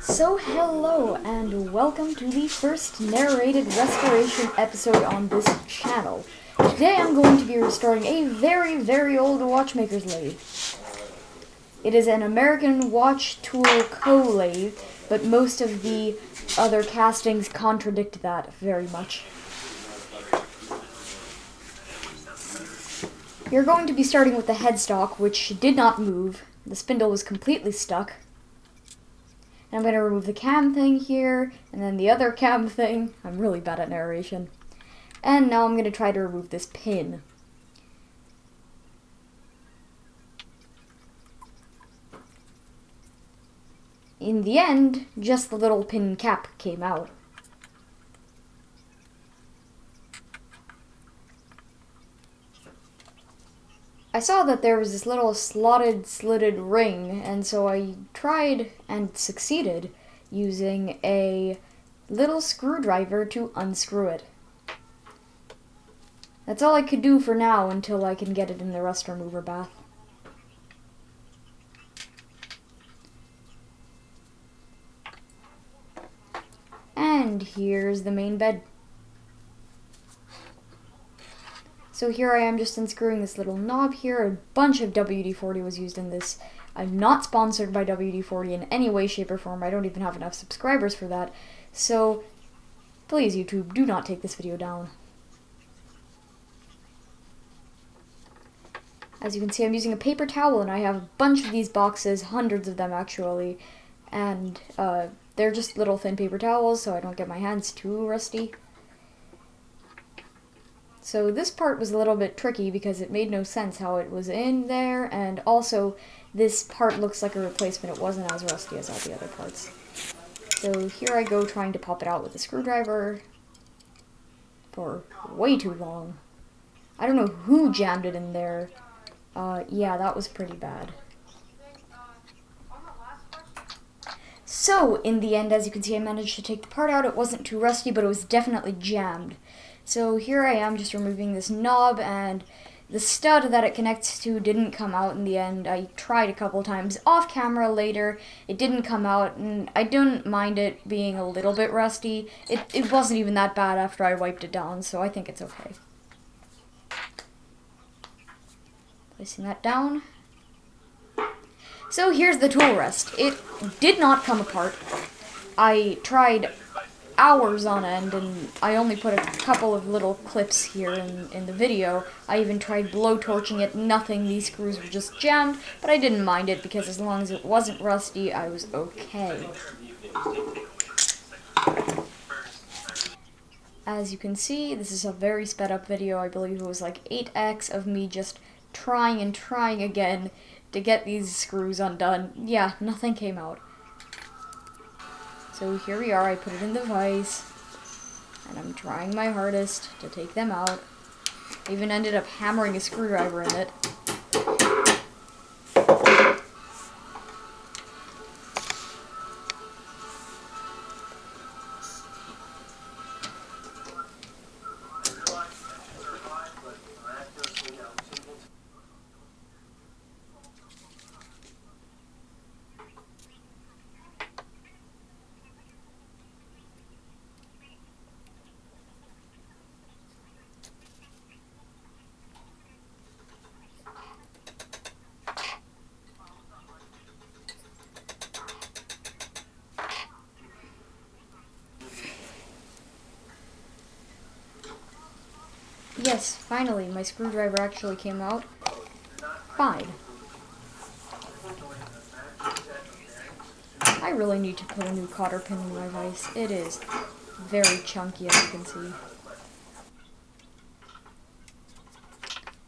So hello and welcome to the first narrated restoration episode on this channel. Today I'm going to be restoring a very old Watchmakers lathe. It is an American watch tool co-lathe, but most of the other castings contradict that very much. You're going to be starting with the headstock, which did not move. The spindle was completely stuck. I'm going to remove the cam thing here, and then the other cam thing. I'm really bad at narration. And now I'm going to try to remove this pin. In the end, just the little pin cap came out. I saw that there was this little slitted ring, and so I tried and succeeded using a little screwdriver to unscrew it. That's all I could do for now until I can get it in the rust remover bath. And here's the main bed. So here I am just unscrewing this little knob here. A bunch of WD-40 was used in this. I'm not sponsored by WD-40 in any way, shape, or form. I don't even have enough subscribers for that. So please, YouTube, do not take this video down. As you can see, I'm using a paper towel, and I have a bunch of these boxes, hundreds of them actually. And they're just little thin paper towels, so I don't get my hands too rusty. So this part was a little bit tricky because it made no sense how it was in there, and also this part looks like a replacement. It wasn't as rusty as all the other parts. So here I go trying to pop it out with a screwdriver for way too long. I don't know who jammed it in there. Yeah, that was pretty bad. So in the end, as you can see, I managed to take the part out. It wasn't too rusty, but it was definitely jammed. So here I am just removing this knob, and the stud that it connects to didn't come out in the end. I tried a couple times off camera later. It didn't come out, and I didn't mind it being a little bit rusty. It wasn't even that bad after I wiped it down, so I think it's okay. Placing that down. So here's the tool rest. It did not come apart. I tried hours on end, and I only put a couple of little clips here in the video. I even tried blowtorching it, nothing. These screws were just jammed, but I didn't mind it because as long as it wasn't rusty, I was okay. As you can see, this is a very sped up video. I believe it was like 8x of me just trying and trying again to get these screws undone. Yeah, nothing came out. So here we are, I put it in the vise, and I'm trying my hardest to take them out. I even ended up hammering a screwdriver in it. Yes, finally, my screwdriver actually came out fine. I really need to put a new cotter pin in my vise. It is very chunky, as you can see.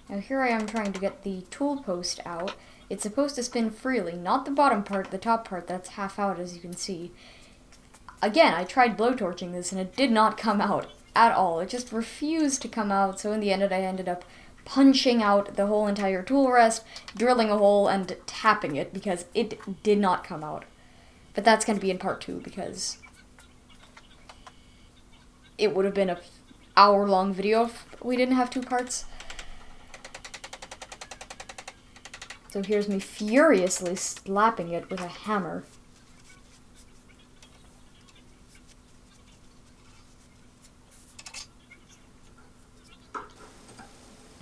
Now here I am trying to get the tool post out. It's supposed to spin freely, not the bottom part, the top part that's half out, as you can see. Again, I tried blowtorching this, and it did not come out at all. It just refused to come out, so in the end I ended up punching out the whole entire tool rest, drilling a hole, and tapping it because it did not come out. But that's going to be in part 2 because it would have been an hour-long video if we didn't have 2 parts. So here's me furiously slapping it with a hammer.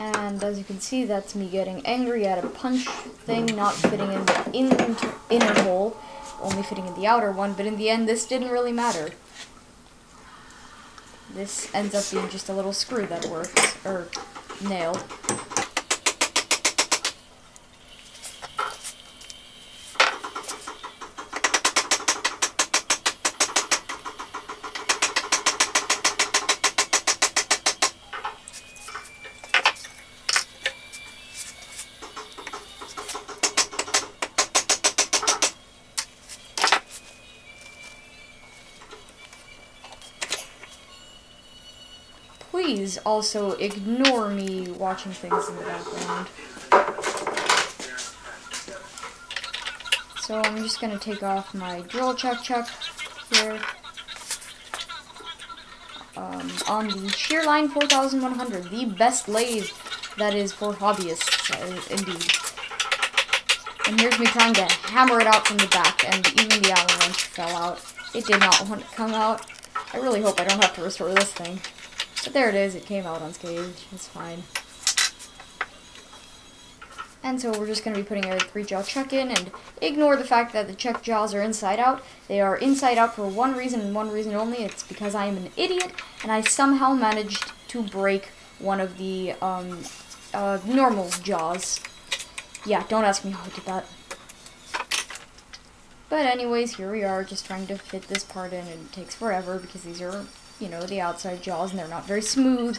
And as you can see, that's me getting angry at a punch thing not fitting in the inner hole, only fitting in the outer one, but in the end this didn't really matter. This ends up being just a little screw that works, or nail. Please also ignore me watching things in the background. So I'm just going to take off my drill chuck here on the Shearline 4100, the best lathe that is for hobbyists, indeed. And here's me trying to hammer it out from the back, and even the Allen wrench fell out. It did not want to come out. I really hope I don't have to restore this thing. But there it is, it came out unscathed, it's fine. And so we're just going to be putting a 3-jaw chuck in, and ignore the fact that the chuck jaws are inside out. They are inside out for one reason and one reason only. It's because I am an idiot, and I somehow managed to break one of the normal jaws. Yeah, don't ask me how I did that. But anyways, here we are, just trying to fit this part in, and it takes forever because these are, you know, the outside jaws, and they're not very smooth.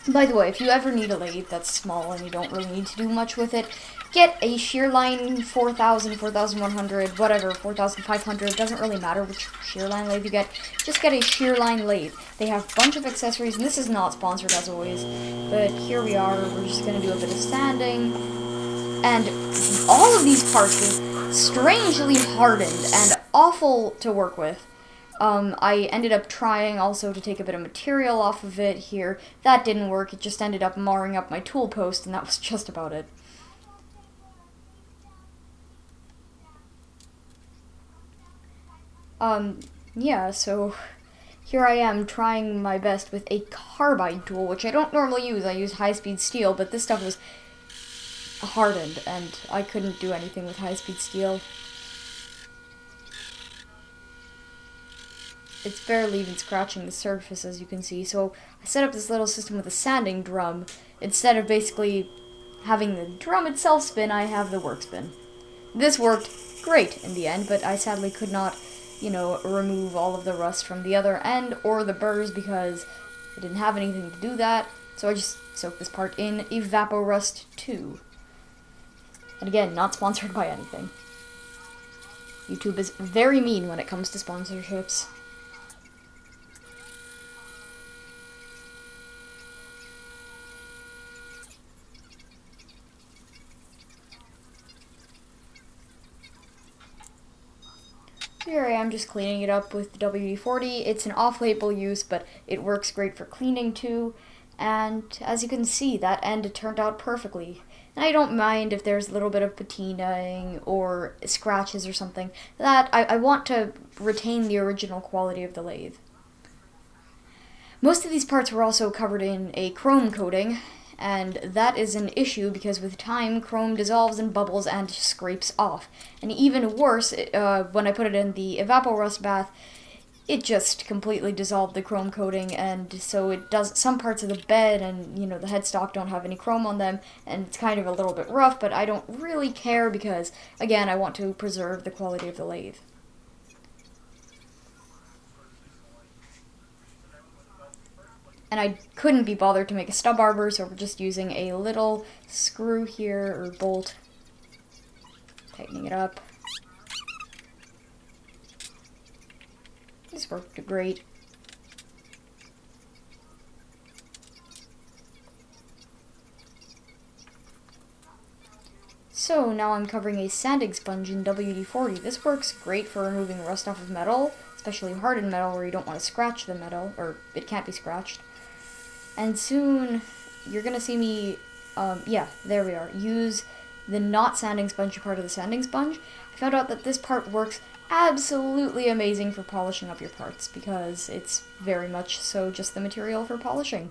By the way, if you ever need a lathe that's small and you don't really need to do much with it, get a Shearline 4000, 4100, whatever, 4500, doesn't really matter which Shearline lathe you get, just get a Shearline lathe. They have a bunch of accessories, and this is not sponsored as always, but here we are, we're just going to do a bit of sanding, and all of these parts are strangely hardened and awful to work with. I ended up trying also to take a bit of material off of it here. That didn't work, it just ended up marring up my tool post, and that was just about it. Yeah, so here I am trying my best with a carbide tool, which I don't normally use. I use high-speed steel, but this stuff was hardened, and I couldn't do anything with high-speed steel. It's barely even scratching the surface, as you can see. So I set up this little system with a sanding drum. Instead of basically having the drum itself spin, I have the work spin. This worked great in the end, but I sadly could not, you know, remove all of the rust from the other end or the burrs because I didn't have anything to do that. So I just soaked this part in Evapo-Rust 2. And again, not sponsored by anything. YouTube is very mean when it comes to sponsorships. Here I am just cleaning it up with WD-40. It's an off-label use, but it works great for cleaning too. And as you can see, that end turned out perfectly. And I don't mind if there's a little bit of patinaing or scratches or something. That I want to retain the original quality of the lathe. Most of these parts were also covered in a chrome coating, and that is an issue because with time, chrome dissolves and bubbles and scrapes off. And even worse, when I put it in the Evapo-Rust bath, it just completely dissolved the chrome coating, and so it does some parts of the bed and, you know, the headstock don't have any chrome on them, and it's kind of a little bit rough, but I don't really care because, again, I want to preserve the quality of the lathe. And I couldn't be bothered to make a stub arbor, so we're just using a little screw here, or bolt, tightening it up. This worked great. So now I'm covering a sanding sponge in WD-40. This works great for removing rust off of metal, especially hardened metal where you don't want to scratch the metal, or it can't be scratched. And soon, you're going to see me, yeah, there we are, use the not sanding sponge part of the sanding sponge. I found out that this part works absolutely amazing for polishing up your parts because it's very much so just the material for polishing.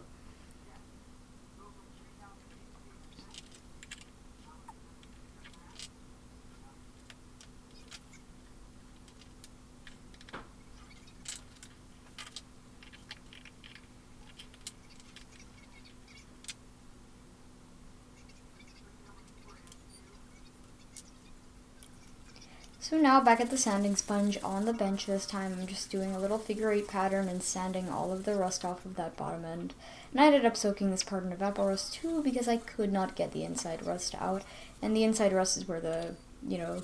So now back at the sanding sponge on the bench this time, I'm just doing a little figure 8 pattern and sanding all of the rust off of that bottom end. And I ended up soaking this part in Evapo-Rust too because I could not get the inside rust out. And the inside rust is where the,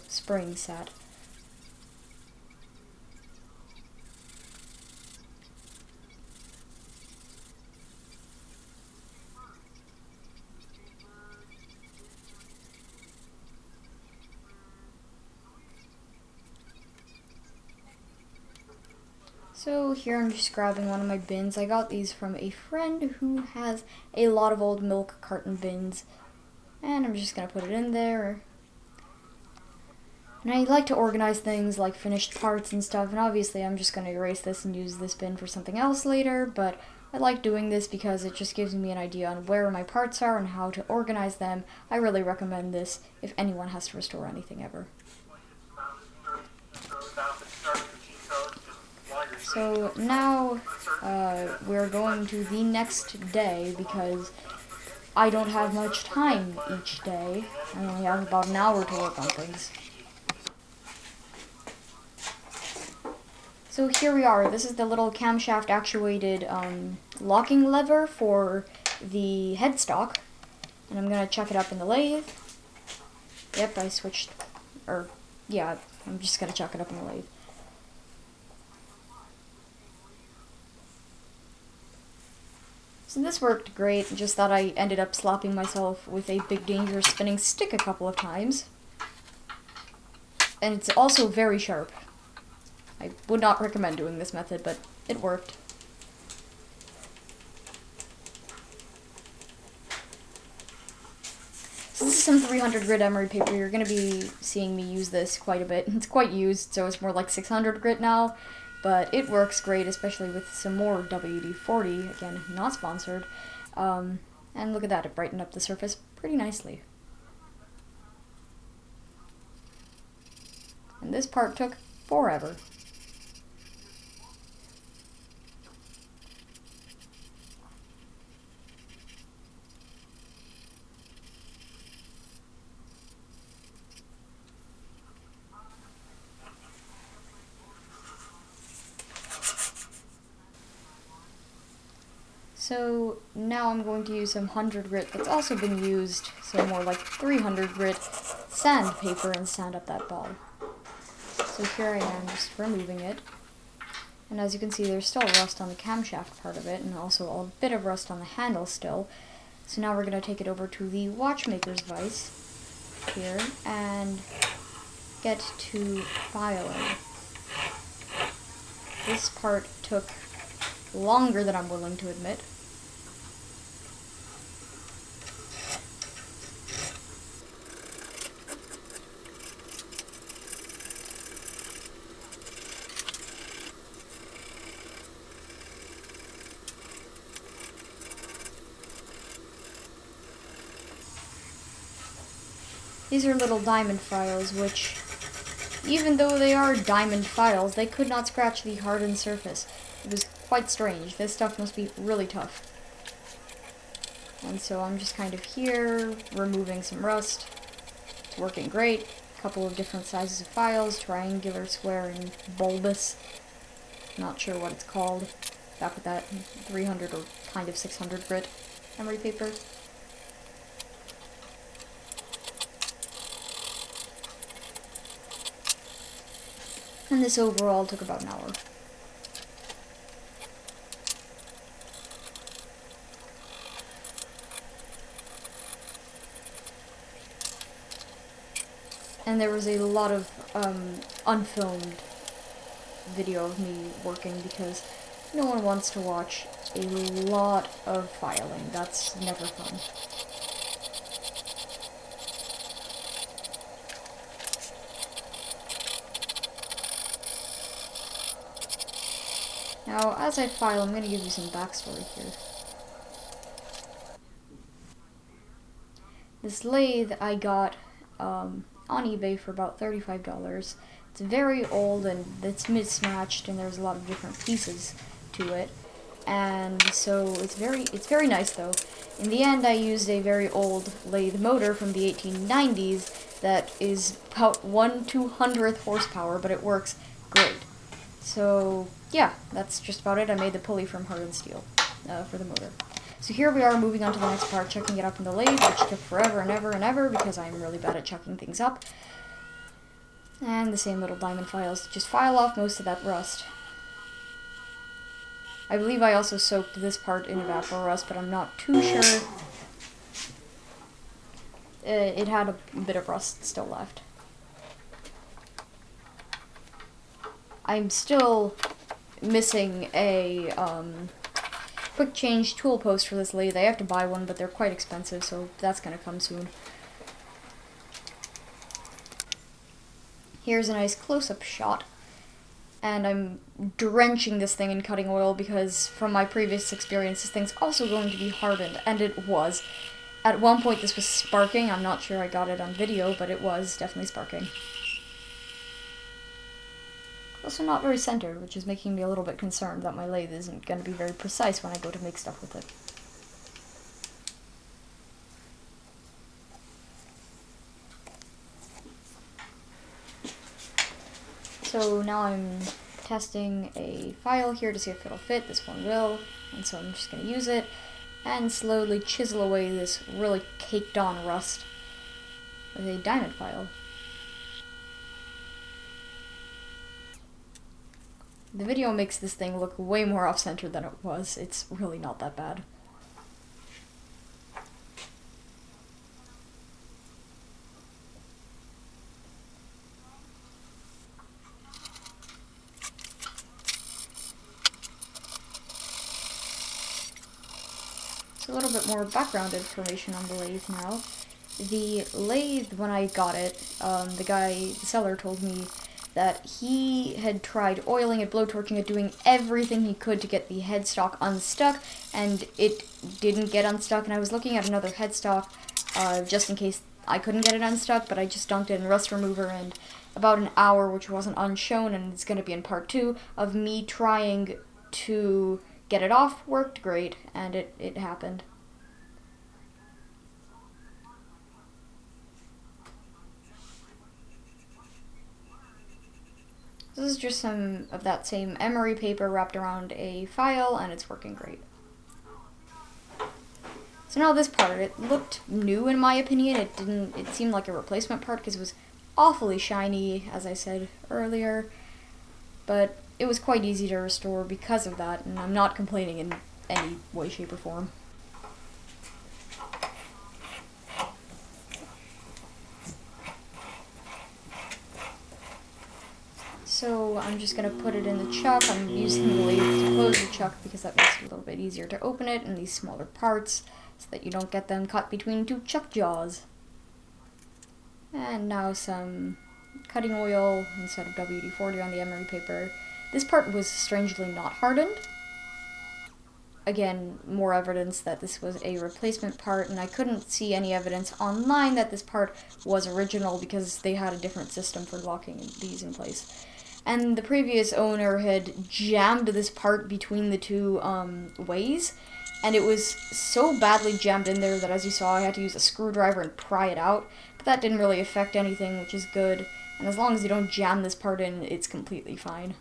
spring sat. So here I'm just grabbing one of my bins. I got these from a friend who has a lot of old milk carton bins. And I'm just going to put it in there. And I like to organize things like finished parts and stuff. And obviously I'm just going to erase this and use this bin for something else later. But I like doing this because it just gives me an idea on where my parts are and how to organize them. I really recommend this if anyone has to restore anything ever. So now we're going to the next day because I don't have much time each day. I only have about an hour to work on things. So here we are. This is the little camshaft actuated locking lever for the headstock. And I'm going to chuck it up in the lathe. Yep, I switched. I'm just going to chuck it up in the lathe. So this worked great, just that I ended up slapping myself with a big dangerous spinning stick a couple of times. And it's also very sharp. I would not recommend doing this method, but it worked. So this is some 300 grit emery paper. You're going to be seeing me use this quite a bit. It's quite used, so it's more like 600 grit now. But it works great, especially with some more WD-40, again, not sponsored. And look at that, it brightened up the surface pretty nicely. And this part took forever. So now I'm going to use some 100 grit that's also been used, so more like 300 grit sandpaper and sand up that ball. So here I am just removing it. And as you can see, there's still rust on the camshaft part of it, and also a bit of rust on the handle still. So now we're going to take it over to the Watchmakers vise here and get to filing. This part took longer than I'm willing to admit. These are little diamond files, which, even though they are diamond files, they could not scratch the hardened surface. It was quite strange. This stuff must be really tough. And so I'm just kind of here, removing some rust. It's working great. A couple of different sizes of files, triangular, square, and bulbous. Not sure what it's called. Back with that 300 or kind of 600 grit emery paper. And this overall took about an hour. And there was a lot of unfilmed video of me working because no one wants to watch a lot of filing. That's never fun. Now, as I file, I'm going to give you some backstory here. This lathe I got on eBay for about $35. It's very old and it's mismatched, and there's a lot of different pieces to it. And so it's very nice though. In the end, I used a very old lathe motor from the 1890s that is about 1/200th horsepower, but it works great. So yeah, that's just about it. I made the pulley from hardened steel for the motor. So here we are moving on to the next part, checking it up in the lathe, which took forever and ever and ever because I'm really bad at checking things up. And the same little diamond files to just file off most of that rust. I believe I also soaked this part in evapor rust, but I'm not too sure. It had a bit of rust still left. I'm still missing a quick change tool post for this lathe. I have to buy one, but they're quite expensive, so that's going to come soon. Here's a nice close-up shot. And I'm drenching this thing in cutting oil because from my previous experience, this thing's also going to be hardened, and it was. At one point this was sparking. I'm not sure I got it on video, but it was definitely sparking. Also not very centered, which is making me a little bit concerned that my lathe isn't going to be very precise when I go to make stuff with it. So now I'm testing a file here to see if it'll fit. This one will, and so I'm just going to use it and slowly chisel away this really caked on rust with a diamond file. The video makes this thing look way more off-center than it was. It's really not that bad. So a little bit more background information on the lathe now. The lathe, when I got it, the seller told me that he had tried oiling it, blowtorching it, doing everything he could to get the headstock unstuck, and it didn't get unstuck. And I was looking at another headstock just in case I couldn't get it unstuck, but I just dunked it in rust remover, and about an hour, which wasn't unshown, and it's going to be in part 2, of me trying to get it off, worked great, and it happened. This is just some of that same emery paper wrapped around a file, and it's working great. So now this part, it looked new in my opinion. It seemed like a replacement part because it was awfully shiny, as I said earlier, but it was quite easy to restore because of that, and I'm not complaining in any way, shape, or form. So I'm just going to put it in the chuck. I'm using the lathe to close the chuck because that makes it a little bit easier to open it in these smaller parts so that you don't get them caught between two chuck jaws. And now some cutting oil instead of WD-40 on the emery paper. This part was strangely not hardened. Again, more evidence that this was a replacement part, and I couldn't see any evidence online that this part was original because they had a different system for locking these in place. And the previous owner had jammed this part between the two ways, and it was so badly jammed in there that, as you saw, I had to use a screwdriver and pry it out, but that didn't really affect anything, which is good, and as long as you don't jam this part in, it's completely fine.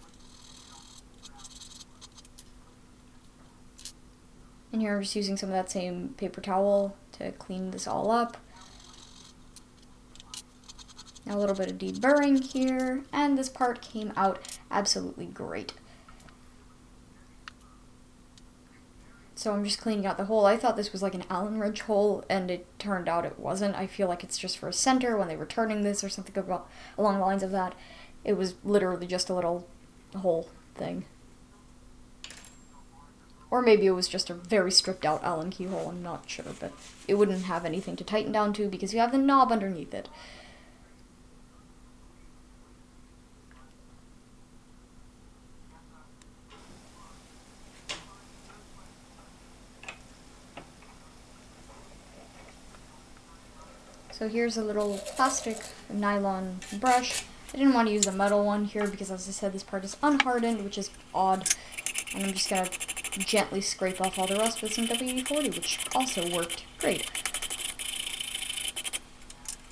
And here I'm just using some of that same paper towel to clean this all up. Now a little bit of deburring here, and this part came out absolutely great. So I'm just cleaning out the hole. I thought this was like an Allen wrench hole, and it turned out it wasn't. I feel like it's just for a center when they were turning this or something along the lines of that. It was literally just a little hole thing. Or maybe it was just a very stripped out Allen keyhole, I'm not sure, but it wouldn't have anything to tighten down to because you have the knob underneath it. So here's a little plastic nylon brush. I didn't want to use a metal one here because, as I said, this part is unhardened, which is odd. And I'm just going to gently scrape off all the rust with some WD-40, which also worked great.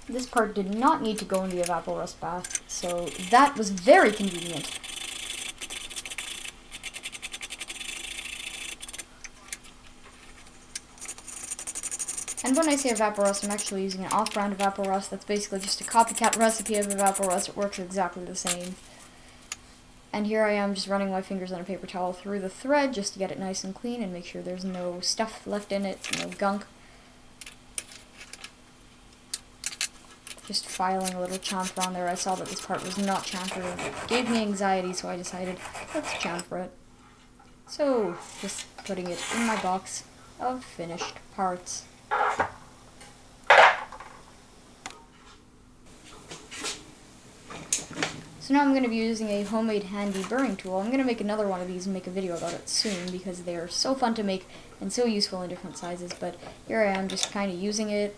This part did not need to go in the evaporust bath, so that was very convenient. And when I say evaporust, I'm actually using an off-brand evaporust. That's basically just a copycat recipe of evaporust. It works exactly the same. And here I am just running my fingers on a paper towel through the thread just to get it nice and clean and make sure there's no stuff left in it, no gunk. Just filing a little chamfer on there. I saw that this part was not chamfered. It gave me anxiety, so I decided, let's chamfer it. So, just putting it in my box of finished parts. So now I'm going to be using a homemade handy burring tool. I'm going to make another one of these and make a video about it soon because they are so fun to make and so useful in different sizes. But here I am just kind of using it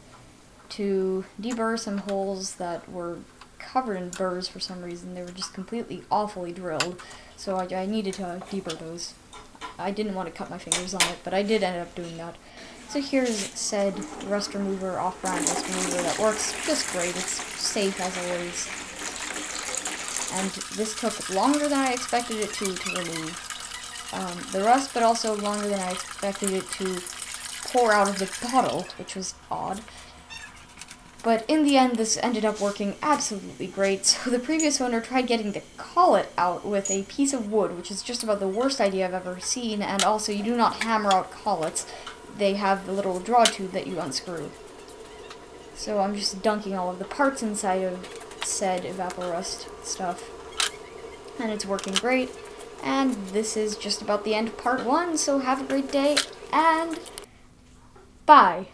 to deburr some holes that were covered in burrs for some reason. They were just completely awfully drilled, so I needed to deburr those. I didn't want to cut my fingers on it, but I did end up doing that. So here's said rust remover, off-brand rust remover that works just great. It's safe as always. And this took longer than I expected it to remove the rust, but also longer than I expected it to pour out of the bottle, which was odd. But in the end, this ended up working absolutely great. So the previous owner tried getting the collet out with a piece of wood, which is just about the worst idea I've ever seen, and also you do not hammer out collets. They have the little draw tube that you unscrew. So I'm just dunking all of the parts inside of said evaporust stuff, and it's working great. And this is just about the end of part 1, so have a great day, and bye!